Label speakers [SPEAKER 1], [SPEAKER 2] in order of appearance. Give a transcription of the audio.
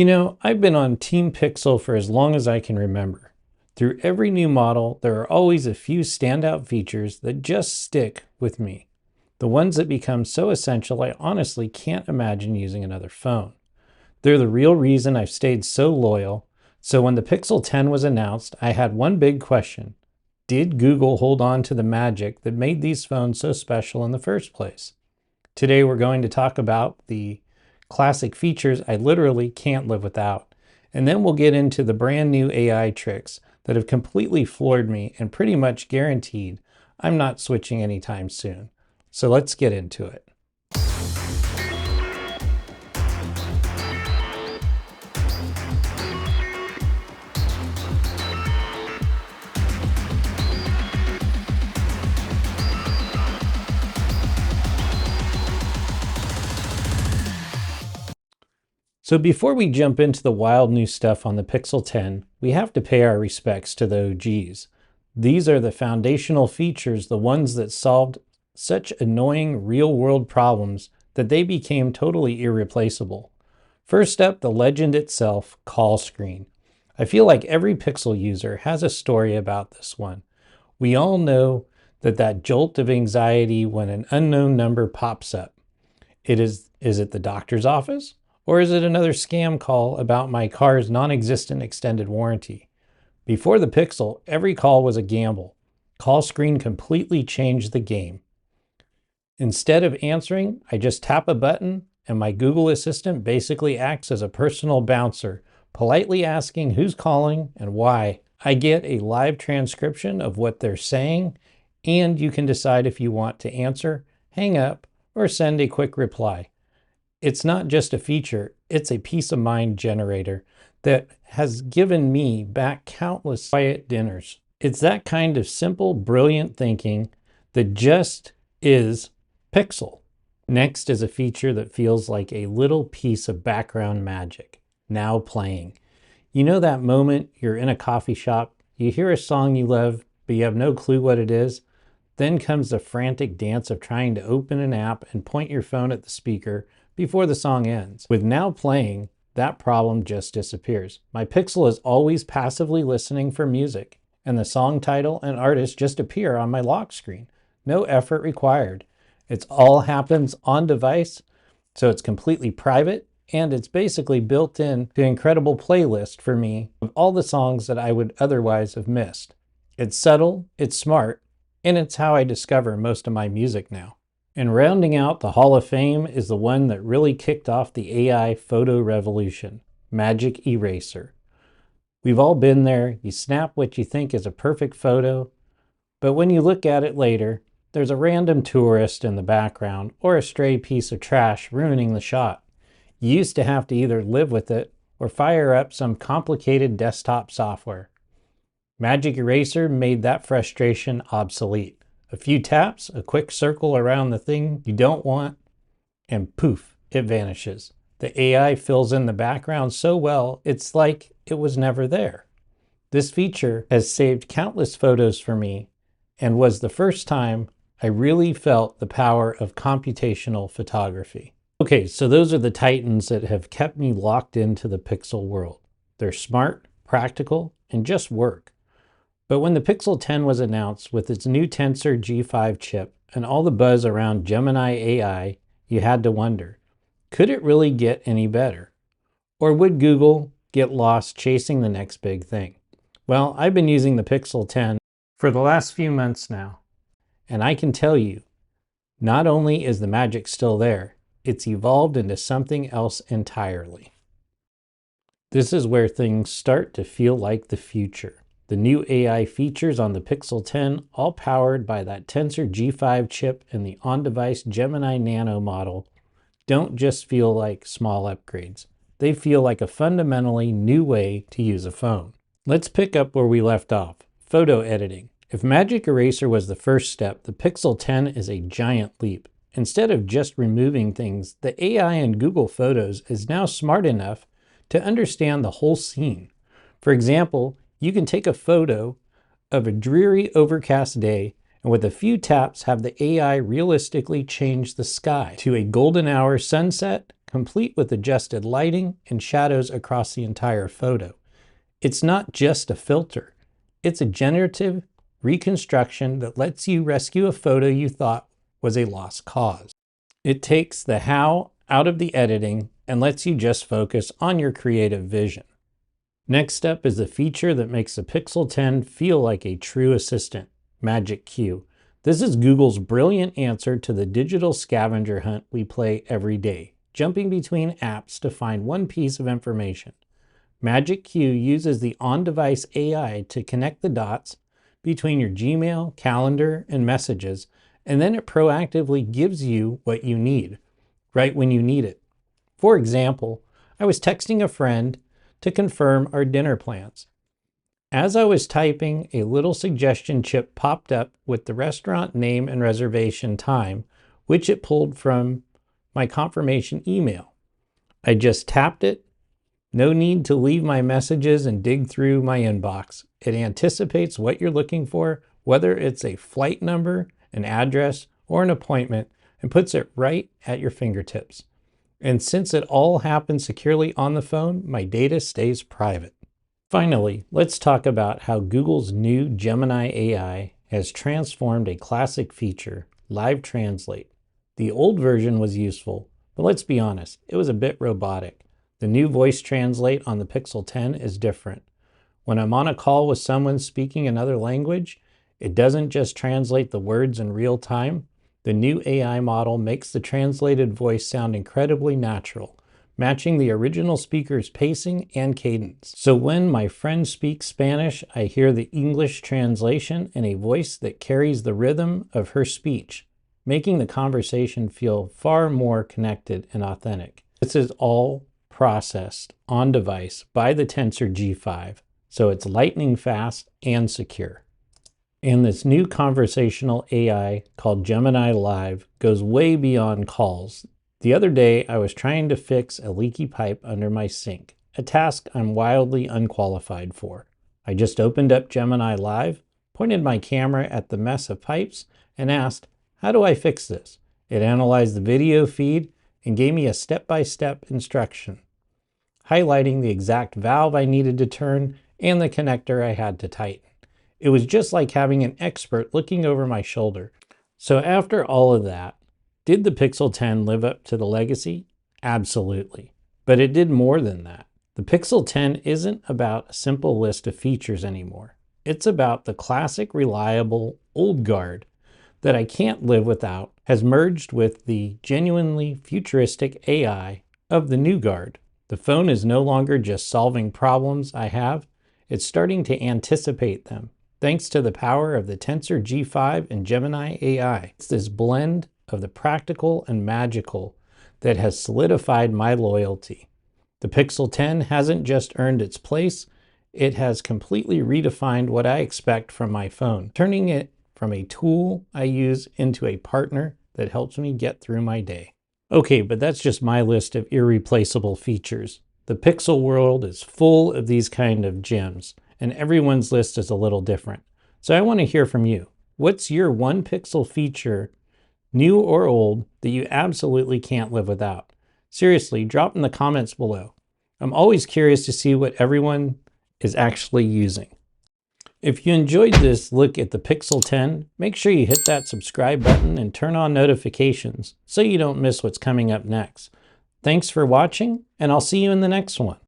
[SPEAKER 1] You know, I've been on Team Pixel for as long as I can remember. Through every new model, there are always a few standout features that just stick with me. The ones that become so essential I honestly can't imagine using another phone. They're the real reason I've stayed so loyal. So when the Pixel 10 was announced, I had one big question. Did Google hold on to the magic that made these phones so special in the first place? Today we're going to talk about the classic features I literally can't live without. And then we'll get into the brand new AI tricks that have completely floored me and pretty much guaranteed I'm not switching anytime soon. So let's get into it. So before we jump into the wild new stuff on the Pixel 10, we have to pay our respects to the OGs. These are the foundational features, the ones that solved such annoying real-world problems that they became totally irreplaceable. First up, the legend itself, call screen. I feel like every Pixel user has a story about this one. We all know that jolt of anxiety when an unknown number pops up. Is it the doctor's office? Or is it another scam call about my car's non-existent extended warranty? Before the Pixel, every call was a gamble. Call screen completely changed the game. Instead of answering, I just tap a button and my Google Assistant basically acts as a personal bouncer, politely asking who's calling and why. I get a live transcription of what they're saying, and you can decide if you want to answer, hang up, or send a quick reply. It's not just a feature, it's a peace of mind generator that has given me back countless quiet dinners. It's that kind of simple, brilliant thinking that just is Pixel. Next is a feature that feels like a little piece of background magic. Now playing. You know that moment you're in a coffee shop, you hear a song you love, but you have no clue what it is? Then comes the frantic dance of trying to open an app and point your phone at the speaker before the song ends. With Now Playing, that problem just disappears. My Pixel is always passively listening for music, and the song title and artist just appear on my lock screen. No effort required. It all happens on device, so it's completely private, and it's basically built in to an incredible playlist for me of all the songs that I would otherwise have missed. It's subtle, it's smart, and it's how I discover most of my music now. And rounding out the Hall of Fame is the one that really kicked off the AI photo revolution, Magic Eraser. We've all been there. You snap what you think is a perfect photo, but when you look at it later, there's a random tourist in the background or a stray piece of trash ruining the shot. You used to have to either live with it or fire up some complicated desktop software. Magic Eraser made that frustration obsolete. A few taps, a quick circle around the thing you don't want, and poof, it vanishes. The AI fills in the background so well, it's like it was never there. This feature has saved countless photos for me and was the first time I really felt the power of computational photography. Okay, so those are the titans that have kept me locked into the Pixel world. They're smart, practical, and just work. But when the Pixel 10 was announced with its new Tensor G5 chip and all the buzz around Gemini AI, you had to wonder, could it really get any better? Or would Google get lost chasing the next big thing? Well, I've been using the Pixel 10 for the last few months now, and I can tell you, not only is the magic still there, it's evolved into something else entirely. This is where things start to feel like the future. The new AI features on the Pixel 10, all powered by that Tensor G5 chip and the on-device Gemini Nano model, don't just feel like small upgrades. They feel like a fundamentally new way to use a phone. Let's pick up where we left off, photo editing. If Magic Eraser was the first step, the Pixel 10 is a giant leap. Instead of just removing things, the AI in Google Photos is now smart enough to understand the whole scene. For example, you can take a photo of a dreary, overcast day and with a few taps have the AI realistically change the sky to a golden hour sunset complete with adjusted lighting and shadows across the entire photo. It's not just a filter. It's a generative reconstruction that lets you rescue a photo you thought was a lost cause. It takes the how out of the editing and lets you just focus on your creative vision. Next up is a feature that makes the Pixel 10 feel like a true assistant, Magic Queue. This is Google's brilliant answer to the digital scavenger hunt we play every day, jumping between apps to find one piece of information. Magic Queue uses the on-device AI to connect the dots between your Gmail, calendar, and messages, and then it proactively gives you what you need, right when you need it. For example, I was texting a friend to confirm our dinner plans. As I was typing, a little suggestion chip popped up with the restaurant name and reservation time, which it pulled from my confirmation email. I just tapped it. No need to leave my messages and dig through my inbox. It anticipates what you're looking for, whether it's a flight number, an address, or an appointment, and puts it right at your fingertips. And since it all happens securely on the phone, my data stays private. Finally, let's talk about how Google's new Gemini AI has transformed a classic feature, Live Translate. The old version was useful, but let's be honest, it was a bit robotic. The new Voice Translate on the Pixel 10 is different. When I'm on a call with someone speaking another language, it doesn't just translate the words in real time. The new AI model makes the translated voice sound incredibly natural, matching the original speaker's pacing and cadence. So when my friend speaks Spanish, I hear the English translation in a voice that carries the rhythm of her speech, making the conversation feel far more connected and authentic. This is all processed on device by the Tensor G5, so it's lightning fast and secure. And this new conversational AI called Gemini Live goes way beyond calls. The other day, I was trying to fix a leaky pipe under my sink, a task I'm wildly unqualified for. I just opened up Gemini Live, pointed my camera at the mess of pipes, and asked, "How do I fix this?" It analyzed the video feed and gave me a step-by-step instruction, highlighting the exact valve I needed to turn and the connector I had to tighten. It was just like having an expert looking over my shoulder. So after all of that, did the Pixel 10 live up to the legacy? Absolutely. But it did more than that. The Pixel 10 isn't about a simple list of features anymore. It's about the classic, reliable, old guard that I can't live without has merged with the genuinely futuristic AI of the new guard. The phone is no longer just solving problems I have, it's starting to anticipate them, thanks to the power of the Tensor G5 and Gemini AI. It's this blend of the practical and magical that has solidified my loyalty. The Pixel 10 hasn't just earned its place, it has completely redefined what I expect from my phone, turning it from a tool I use into a partner that helps me get through my day. Okay, but that's just my list of irreplaceable features. The Pixel world is full of these kind of gems, and everyone's list is a little different. So I want to hear from you. What's your one Pixel feature, new or old, that you absolutely can't live without? Seriously, drop in the comments below. I'm always curious to see what everyone is actually using. If you enjoyed this look at the Pixel 10, make sure you hit that subscribe button and turn on notifications so you don't miss what's coming up next. Thanks for watching, and I'll see you in the next one.